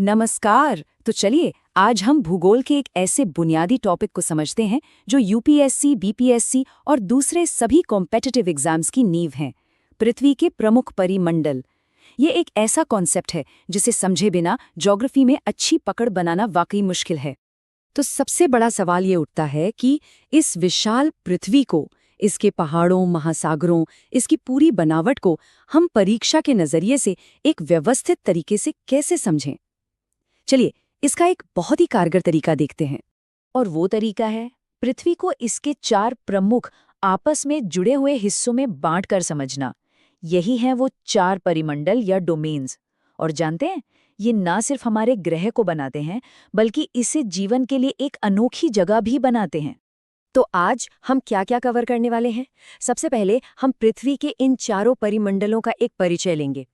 नमस्कार। तो चलिए आज हम भूगोल के एक ऐसे बुनियादी टॉपिक को समझते हैं जो यूपीएससी, बीपीएससी और दूसरे सभी कॉम्पिटिटिव एग्जाम्स की नींव हैं। पृथ्वी के प्रमुख परिमंडल। ये एक ऐसा कॉन्सेप्ट है जिसे समझे बिना ज्योग्राफी में अच्छी पकड़ बनाना वाकई मुश्किल है। तो सबसे बड़ा सवाल ये उठता है कि इस विशाल पृथ्वी को, इसके पहाड़ों, महासागरों, इसकी पूरी बनावट को हम परीक्षा के नजरिए से एक व्यवस्थित तरीके से कैसे समझें। चलिए इसका एक बहुत ही कारगर तरीका देखते हैं, और वो तरीका है पृथ्वी को इसके 4 प्रमुख आपस में जुड़े हुए हिस्सों में बांटकर समझना। यही हैं वो 4 परिमंडल या डोमेन्स। और जानते हैं, ये ना सिर्फ हमारे ग्रह को बनाते हैं बल्कि इसे जीवन के लिए एक अनोखी जगह भी बनाते हैं। तो आज हम क्या क्या कवर करने वाले हैं? सबसे पहले हम पृथ्वी के इन 4 परिमंडलों का एक परिचय लेंगे।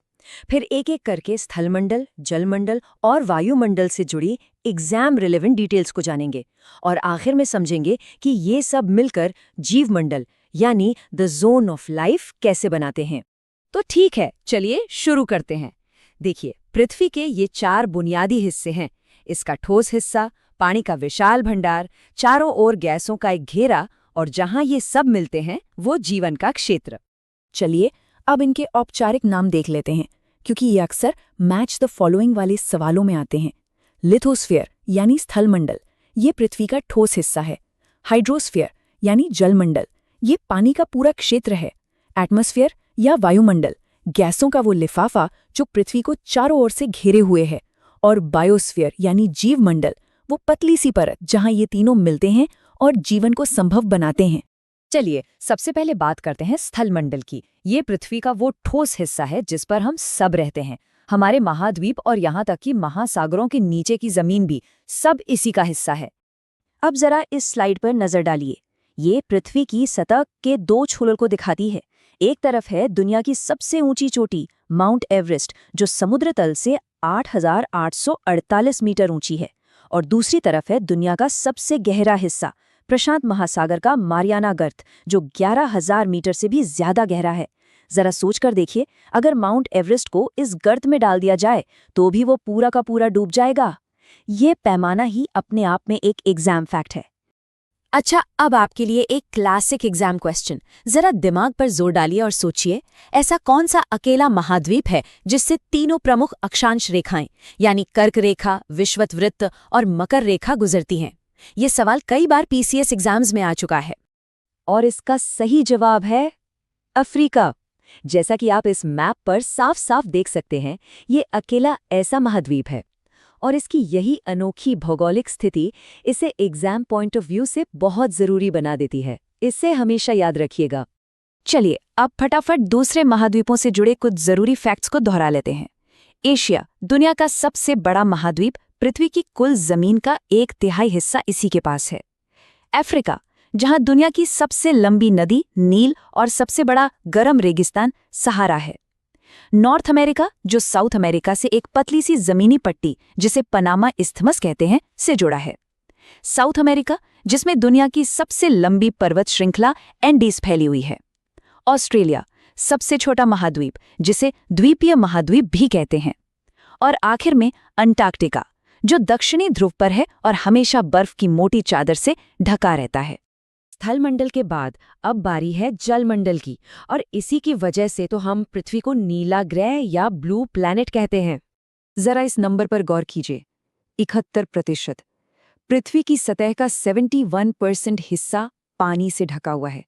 फिर एक एक करके स्थलमंडल, जलमंडल और वायुमंडल से जुड़ी एग्जाम रिलेवेंट डिटेल्स को जानेंगे। और आखिर में समझेंगे कि ये सब मिलकर जीवमंडल यानी द जोन ऑफ लाइफ कैसे बनाते हैं। तो ठीक है, चलिए शुरू करते हैं। देखिए, पृथ्वी के ये 4 बुनियादी हिस्से हैं। इसका ठोस हिस्सा, पानी का विशाल भंडार, चारों ओर गैसों का एक घेरा, और जहां ये सब मिलते हैं वो जीवन का क्षेत्र। चलिए अब इनके औपचारिक नाम देख लेते हैं, क्योंकि ये अक्सर मैच द फॉलोइंग वाले सवालों में आते हैं। लिथोस्फीयर यानी स्थलमंडल, ये पृथ्वी का ठोस हिस्सा है। हाइड्रोस्फीयर यानी जलमंडल, ये पानी का पूरा क्षेत्र है। एटमॉस्फेयर या वायुमंडल, गैसों का वो लिफाफा जो पृथ्वी को चारों ओर से घेरे हुए है। और बायोस्फीयर यानी जीवमंडल, वो पतली सी परत जहां ये तीनों मिलते हैं और जीवन को संभव बनाते हैं। चलिए सबसे पहले बात करते हैं स्थलमंडल की। ये पृथ्वी का वो ठोस हिस्सा है जिस पर हम सब रहते हैं। हमारे महाद्वीप और यहाँ तक कि महासागरों के नीचे की जमीन भी सब इसी का हिस्सा है। अब जरा इस स्लाइड पर नजर डालिए। ये पृथ्वी की सतह के 2 छोरों को दिखाती है। एक तरफ है दुनिया की सबसे ऊंची चोटी माउंट एवरेस्ट, जो समुद्र तल से 8,848 मीटर ऊंची है। और दूसरी तरफ है दुनिया का सबसे गहरा हिस्सा, प्रशांत महासागर का मारियाना गर्त, जो 11,000 मीटर से भी ज्यादा गहरा है। जरा सोचकर देखिए, अगर माउंट एवरेस्ट को इस गर्त में डाल दिया जाए तो भी वो पूरा का पूरा डूब जाएगा। ये पैमाना ही अपने आप में एक एग्जाम फैक्ट है। अच्छा, अब आपके लिए एक क्लासिक एग्जाम क्वेश्चन। जरा दिमाग पर जोर डालिए और सोचिए, ऐसा कौन सा अकेला महाद्वीप है जिससे तीनों प्रमुख अक्षांश रेखाएं यानी कर्क रेखा, विषुवत वृत्त और मकर रेखा गुजरती हैं? ये सवाल कई बार पीसीएस एग्जाम्स में आ चुका है। और इसका सही जवाब है अफ्रीका। जैसा कि आप इस मैप पर साफ साफ देख सकते हैं, ये अकेला ऐसा महाद्वीप है। और इसकी यही अनोखी भौगोलिक स्थिति इसे एग्जाम पॉइंट ऑफ व्यू से बहुत जरूरी बना देती है। इसे हमेशा याद रखिएगा। चलिए अब फटाफट दूसरे महाद्वीपों से जुड़े कुछ जरूरी फैक्ट्स को दोहरा लेते हैं। एशिया, दुनिया का सबसे बड़ा महाद्वीप, पृथ्वी की कुल जमीन का 1/3 हिस्सा इसी के पास है। अफ्रीका, जहां दुनिया की सबसे लंबी नदी नील और सबसे बड़ा गर्म रेगिस्तान सहारा है। नॉर्थ अमेरिका, जो साउथ अमेरिका से एक पतली सी जमीनी पट्टी जिसे पनामा इस्थमस कहते हैं से जुड़ा है। साउथ अमेरिका, जिसमें दुनिया की सबसे लंबी पर्वत श्रृंखला एंडीज फैली हुई है। ऑस्ट्रेलिया, सबसे छोटा महाद्वीप जिसे द्वीपीय महाद्वीप भी कहते हैं। और आखिर में अंटार्कटिका, जो दक्षिणी ध्रुव पर है और हमेशा बर्फ की मोटी चादर से ढका रहता है। स्थलमंडल के बाद अब बारी है जलमंडल की, और इसी की वजह से तो हम पृथ्वी को नीला ग्रह या ब्लू प्लैनेट कहते हैं। जरा इस नंबर पर गौर कीजिए, 71%। पृथ्वी की सतह का 71% हिस्सा पानी से ढका हुआ है।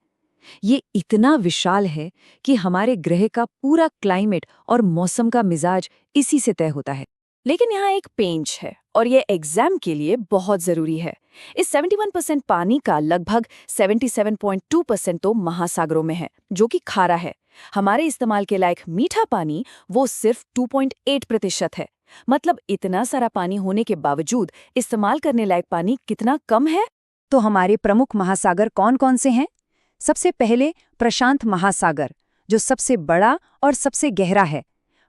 ये इतना विशाल है कि हमारे ग्रह का पूरा क्लाइमेट और मौसम का मिजाज इसी से तय होता है। लेकिन यहाँ एक पेंच है, और ये एग्जाम के लिए बहुत जरूरी है। इस 71% पानी का लगभग 77.2% तो महासागरों में है, जो कि खारा है। हमारे इस्तेमाल के लायक मीठा पानी वो सिर्फ 2.8% है। मतलब इतना सारा पानी होने के बावजूद इस्तेमाल करने लायक पानी कितना कम है। तो हमारे प्रमुख महासागर कौन कौन से हैं? सबसे पहले प्रशांत महासागर, जो सबसे बड़ा और सबसे गहरा है।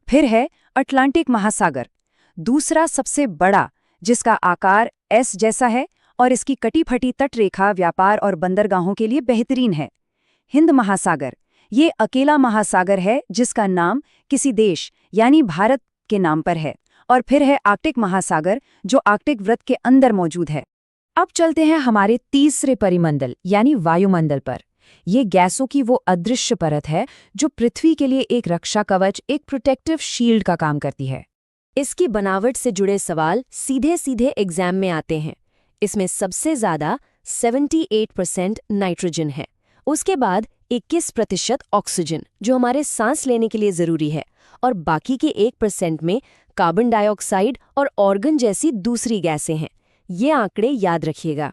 फिर है अटलांटिक महासागर, दूसरा सबसे बड़ा, जिसका आकार एस जैसा है और इसकी कटी-फटी तटरेखा व्यापार और बंदरगाहों के लिए बेहतरीन है। हिंद महासागर, ये अकेला महासागर है जिसका नाम किसी देश यानी भारत के नाम पर है और फिर है आर्कटिक महासागर, जो आर्कटिक वृत्त के अंदर मौजूद है। अब चलते हैं हमारे तीसरे परिमंडल यानी वायुमंडल पर। ये गैसों की वो अदृश्य परत है जो पृथ्वी के लिए एक रक्षा कवच, एक प्रोटेक्टिव शील्ड का काम करती है। इसकी बनावट से जुड़े सवाल सीधे सीधे एग्जाम में आते हैं। इसमें सबसे ज्यादा 78% नाइट्रोजन है, उसके बाद 21% ऑक्सीजन जो हमारे सांस लेने के लिए जरूरी है, और बाकी के 1% में कार्बन डाइऑक्साइड और ऑर्गन जैसी दूसरी गैसें हैं। ये आंकड़े याद रखिएगा।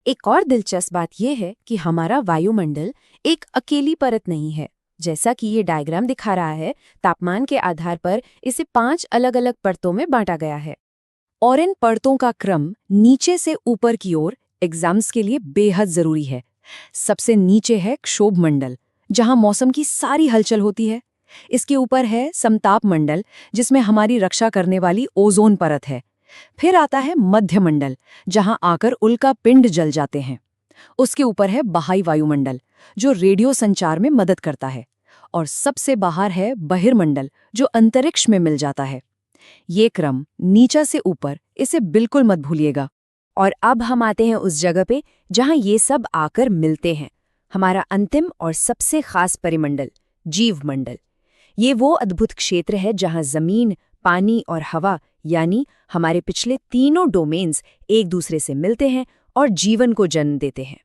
एक और दिलचस्प बात यह है कि हमारा वायुमंडल एक अकेली परत नहीं है। जैसा कि ये डायग्राम दिखा रहा है, तापमान के आधार पर इसे 5 अलग-अलग परतों में बांटा गया है, और इन परतों का क्रम नीचे से ऊपर की ओर एग्जाम्स के लिए बेहद जरूरी है। सबसे नीचे है क्षोभ मंडल, जहां मौसम की सारी हलचल होती है। इसके ऊपर है समताप मंडल, जिसमें हमारी रक्षा करने वाली ओजोन परत है। फिर आता है मध्य मंडल, जहां आकर उल्का पिंड जल जाते हैं। उसके ऊपर है बाह्य वायुमंडल, जो रेडियो संचार में मदद करता है। और सबसे बाहर है बहिर्मंडल, जो अंतरिक्ष में मिल जाता है। ये क्रम नीचे से ऊपर, इसे बिल्कुल मत भूलिएगा। और अब हम आते हैं उस जगह पे जहां ये सब आकर मिलते हैं, हमारा अंतिम और सबसे खास परिमंडल, जीवमंडल। ये वो अद्भुत क्षेत्र है जहां जमीन, पानी और हवा यानी हमारे पिछले तीनों डोमेन्स एक दूसरे से मिलते हैं और जीवन को जन्म देते हैं।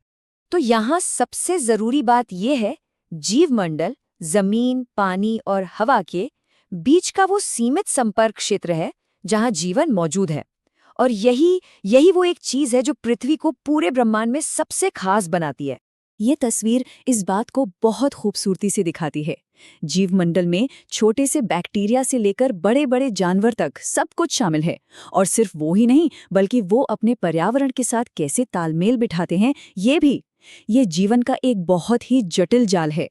तो यहाँ सबसे जरूरी बात यह है, जीवमंडल जमीन, पानी और हवा के बीच का वो सीमित संपर्क क्षेत्र है जहां जीवन मौजूद है। और यही वो एक चीज है जो पृथ्वी को पूरे ब्रह्मांड में सबसे खास बनाती है। ये तस्वीर इस बात को बहुत खूबसूरती से दिखाती है। जीवमंडल में छोटे से बैक्टीरिया से लेकर बड़े बड़े जानवर तक सब कुछ शामिल है। और सिर्फ वो ही नहीं, बल्कि वो अपने पर्यावरण के साथ कैसे तालमेल बिठाते हैं, ये भी। ये जीवन का एक बहुत ही जटिल जाल है।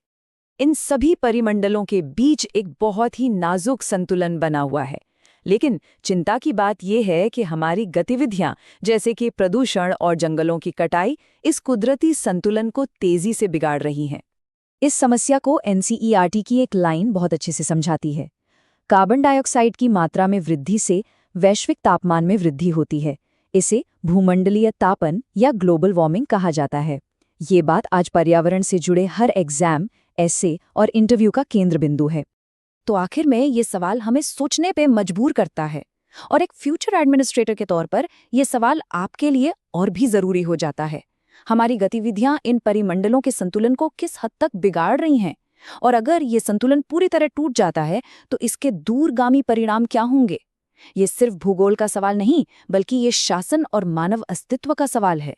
इन सभी परिमंडलों के बीच एक बहुत ही नाजुक संतुलन बना हुआ है। लेकिन चिंता की बात यह है कि हमारी गतिविधियां, जैसे कि प्रदूषण और जंगलों की कटाई, इस कुदरती संतुलन को तेजी से बिगाड़ रही हैं। इस समस्या को एनसीईआरटी की एक लाइन बहुत अच्छे से समझाती है। कार्बन डाइऑक्साइड की मात्रा में वृद्धि से वैश्विक तापमान में वृद्धि होती है। इसे भूमंडलीय तापन या ग्लोबल वार्मिंग कहा जाता है। ये बात आज पर्यावरण से जुड़े हर एग्जाम, एसे और इंटरव्यू का केंद्र बिंदु है। तो आखिर में ये सवाल हमें सोचने पे मजबूर करता है, और एक फ्यूचर एडमिनिस्ट्रेटर के तौर पर यह सवाल आपके लिए और भी जरूरी हो जाता है। हमारी गतिविधियां इन परिमंडलों के संतुलन को किस हद तक बिगाड़ रही हैं, और अगर ये संतुलन पूरी तरह टूट जाता है तो इसके दूरगामी परिणाम क्या होंगे? ये सिर्फ भूगोल का सवाल नहीं, बल्कि ये शासन और मानव अस्तित्व का सवाल है।